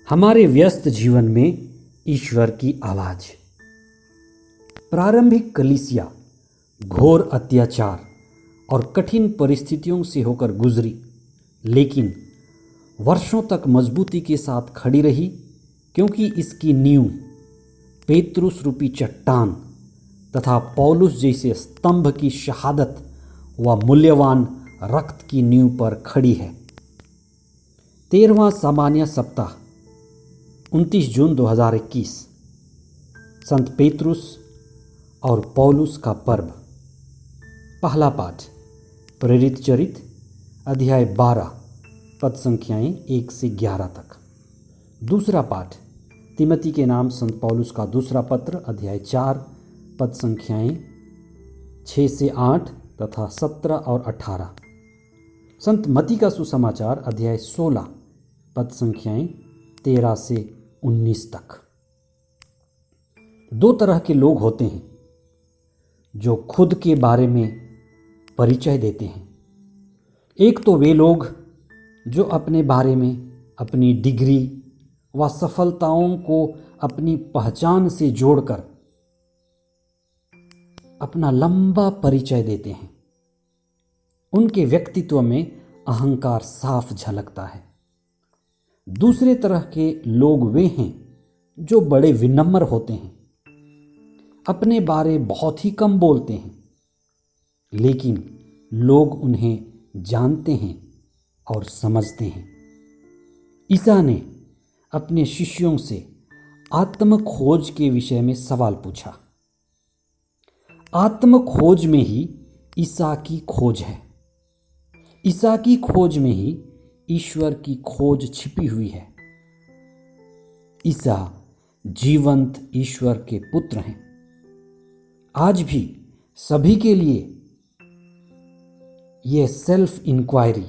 हमारे व्यस्त जीवन में ईश्वर की आवाज। प्रारंभिक कलीसिया घोर अत्याचार और कठिन परिस्थितियों से होकर गुजरी, लेकिन वर्षों तक मजबूती के साथ खड़ी रही, क्योंकि इसकी नींव पेतरुस रूपी चट्टान तथा पौलुस जैसे स्तंभ की शहादत व मूल्यवान रक्त की नींव पर खड़ी है। 13वां सामान्य सप्ताह 29 जून 2021। संत पेतरुस और पौलुस का पर्व। पहला पाठ प्रेरित चरित अध्याय 12 पद संख्याएं 1 से 11 तक। दूसरा पाठ तिमोथी के नाम संत पौलुस का दूसरा पत्र अध्याय 4 पद संख्याएं 6 से 8 तथा 17 और 18। संत मती का सुसमाचार अध्याय 16 पद संख्याएं 13 से 19 तक। दो तरह के लोग होते हैं जो खुद के बारे में परिचय देते हैं। एक तो वे लोग जो अपने बारे में, अपनी डिग्री व सफलताओं को अपनी पहचान से जोड़कर अपना लंबा परिचय देते हैं। उनके व्यक्तित्व में अहंकार साफ झलकता है। दूसरे तरह के लोग वे हैं जो बड़े विनम्र होते हैं, अपने बारे बहुत ही कम बोलते हैं, लेकिन लोग उन्हें जानते हैं और समझते हैं। ईसा ने अपने शिष्यों से आत्म खोज के विषय में सवाल पूछा। आत्म खोज में ही ईसा की खोज है। ईसा की खोज में ही ईश्वर की खोज छिपी हुई है। ईसा जीवंत ईश्वर के पुत्र हैं। आज भी सभी के लिए यह सेल्फ इंक्वायरी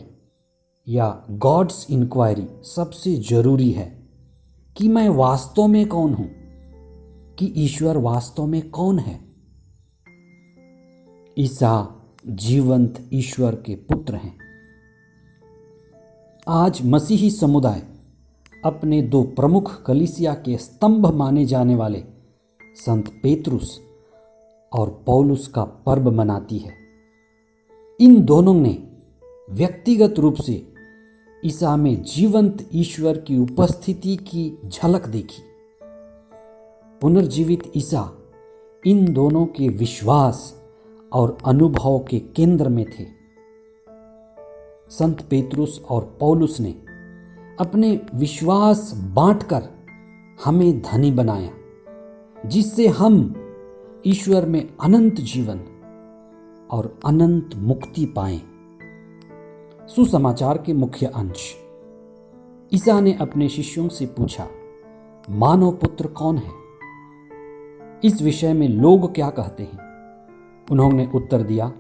या गॉड्स इंक्वायरी सबसे जरूरी है कि मैं वास्तव में कौन हूं, कि ईश्वर वास्तव में कौन है। ईसा जीवंत ईश्वर के पुत्र हैं। आज मसीही समुदाय अपने दो प्रमुख कलीसिया के स्तंभ माने जाने वाले संत पेतरुस और पौलुस का पर्व मनाती है। इन दोनों ने व्यक्तिगत रूप से ईसा में जीवंत ईश्वर की उपस्थिति की झलक देखी। पुनर्जीवित ईसा इन दोनों के विश्वास और अनुभव के केंद्र में थे। संत पेतरुस और पौलुस ने अपने विश्वास बांटकर हमें धनी बनाया, जिससे हम ईश्वर में अनंत जीवन और अनंत मुक्ति पाएं। सुसमाचार के मुख्य अंश। ईसा ने अपने शिष्यों से पूछा, मानव पुत्र कौन है? इस विषय में लोग क्या कहते हैं? उन्होंने उत्तर दिया,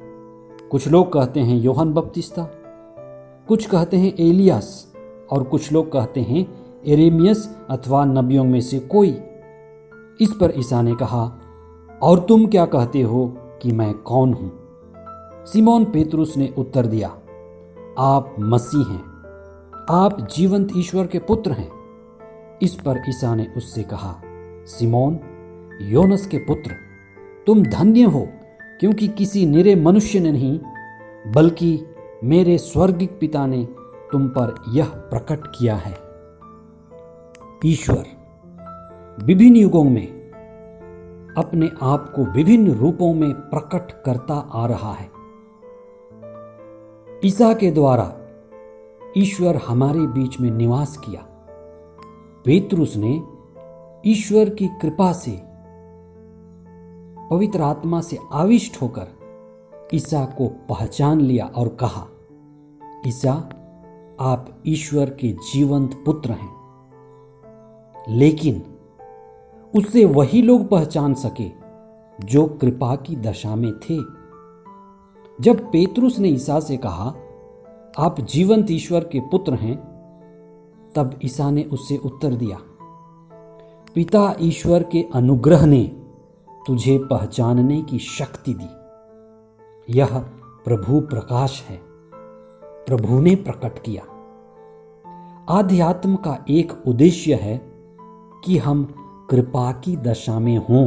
कुछ लोग कहते हैं यूहन्ना बपतिस्ता, कुछ कहते हैं एलियास, और कुछ लोग कहते हैं यिर्मयाह अथवा नबियों में से कोई। इस पर ईसा ने कहा, और तुम क्या कहते हो कि मैं कौन हूं? सिमोन पेतरुस ने उत्तर दिया, आप मसीह हैं, आप जीवंत ईश्वर के पुत्र हैं। इस पर ईसा ने उससे कहा, सिमोन योनस के पुत्र, तुम धन्य हो, क्योंकि किसी निरे मनुष्य ने नहीं, बल्कि मेरे स्वर्गिक पिता ने तुम पर यह प्रकट किया है। ईश्वर विभिन्न युगों में अपने आप को विभिन्न रूपों में प्रकट करता आ रहा है। ईसा के द्वारा ईश्वर हमारे बीच में निवास किया। पेतरुस ने ईश्वर की कृपा से, पवित्र आत्मा से आविष्ट होकर ईसा को पहचान लिया और कहा, ईसा आप ईश्वर के जीवंत पुत्र हैं। लेकिन उससे वही लोग पहचान सके जो कृपा की दशा में थे। जब पेतरुस ने ईसा से कहा, आप जीवंत ईश्वर के पुत्र हैं, तब ईसा ने उससे उत्तर दिया, पिता ईश्वर के अनुग्रह ने तुझे पहचानने की शक्ति दी। यह प्रभु प्रकाश है, प्रभु ने प्रकट किया। आध्यात्म का एक उद्देश्य है कि हम कृपा की दशा में हों,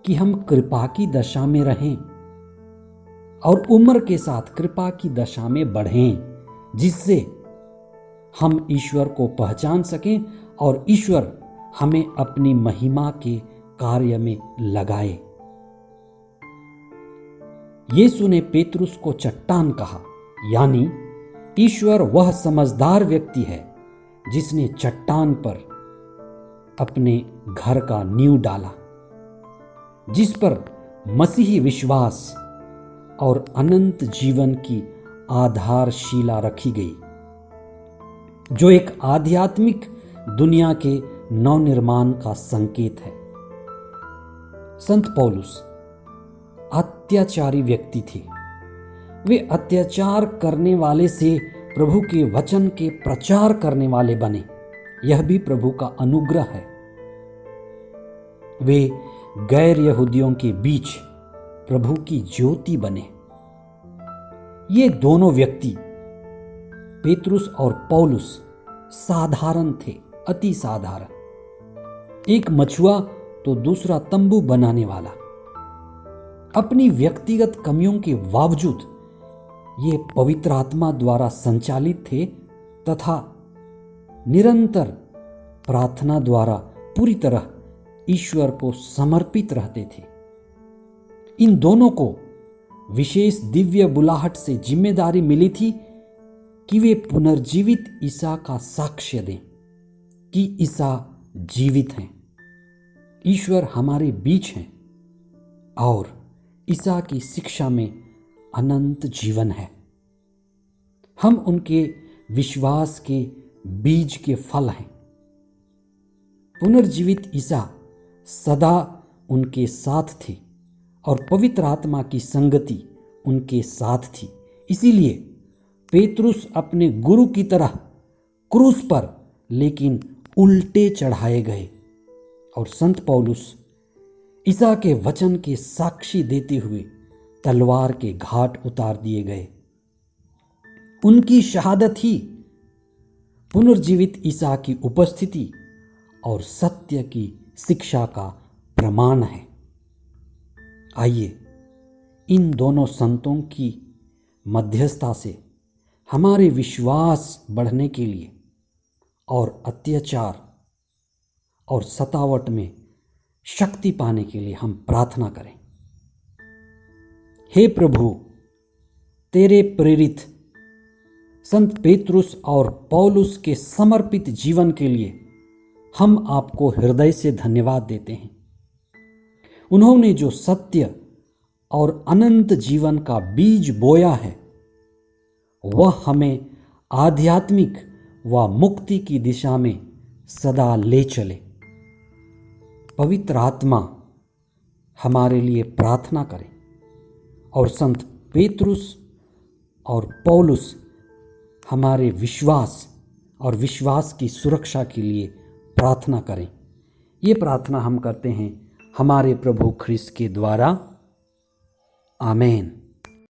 कि हम कृपा की दशा में रहें और उम्र के साथ कृपा की दशा में बढ़ें, जिससे हम ईश्वर को पहचान सकें और ईश्वर हमें अपनी महिमा के कार्य में लगाए। यीशु ने पेतरुस को चट्टान कहा, यानी ईश्वर वह समझदार व्यक्ति है जिसने चट्टान पर अपने घर का नींव डाला, जिस पर मसीही विश्वास और अनंत जीवन की आधारशिला रखी गई, जो एक आध्यात्मिक दुनिया के नवनिर्माण का संकेत है। संत पौलुस अत्याचारी व्यक्ति थे। वे अत्याचार करने वाले से प्रभु के वचन के प्रचार करने वाले बने। यह भी प्रभु का अनुग्रह है। वे गैर यहूदियों के बीच प्रभु की ज्योति बने। ये दोनों व्यक्ति, पेतरुस और पौलुस, साधारण थे, अति साधारण। एक मछुआ तो दूसरा तंबू बनाने वाला। अपनी व्यक्तिगत कमियों के बावजूद ये पवित्र आत्मा द्वारा संचालित थे तथा निरंतर प्रार्थना द्वारा पूरी तरह ईश्वर को समर्पित रहते थे। इन दोनों को विशेष दिव्य बुलाहट से जिम्मेदारी मिली थी कि वे पुनर्जीवित ईसा का साक्ष्य दें कि ईसा जीवित हैं, ईश्वर हमारे बीच हैं और ईसा की शिक्षा में अनंत जीवन है। हम उनके विश्वास के बीज के फल हैं। पुनर्जीवित ईसा सदा उनके साथ थे और पवित्र आत्मा की संगति उनके साथ थी। इसीलिए पेतरुस अपने गुरु की तरह क्रूस पर लेकिन उल्टे चढ़ाए गए और संत पौलुस ईसा के वचन के साक्षी देते हुए तलवार के घाट उतार दिए गए। उनकी शहादत ही पुनर्जीवित ईसा की उपस्थिति और सत्य की शिक्षा का प्रमाण है। आइए इन दोनों संतों की मध्यस्थता से हमारे विश्वास बढ़ने के लिए और अत्याचार और सतावट में शक्ति पाने के लिए हम प्रार्थना करें। हे प्रभु, तेरे प्रेरित संत पेतरुस और पौलुस के समर्पित जीवन के लिए हम आपको हृदय से धन्यवाद देते हैं। उन्होंने जो सत्य और अनंत जीवन का बीज बोया है, वह हमें आध्यात्मिक व मुक्ति की दिशा में सदा ले चले। पवित्र आत्मा हमारे लिए प्रार्थना करें और संत पेतरुस और पौलुस हमारे विश्वास और विश्वास की सुरक्षा के लिए प्रार्थना करें। ये प्रार्थना हम करते हैं हमारे प्रभु ख्रिस्त के द्वारा। आमीन।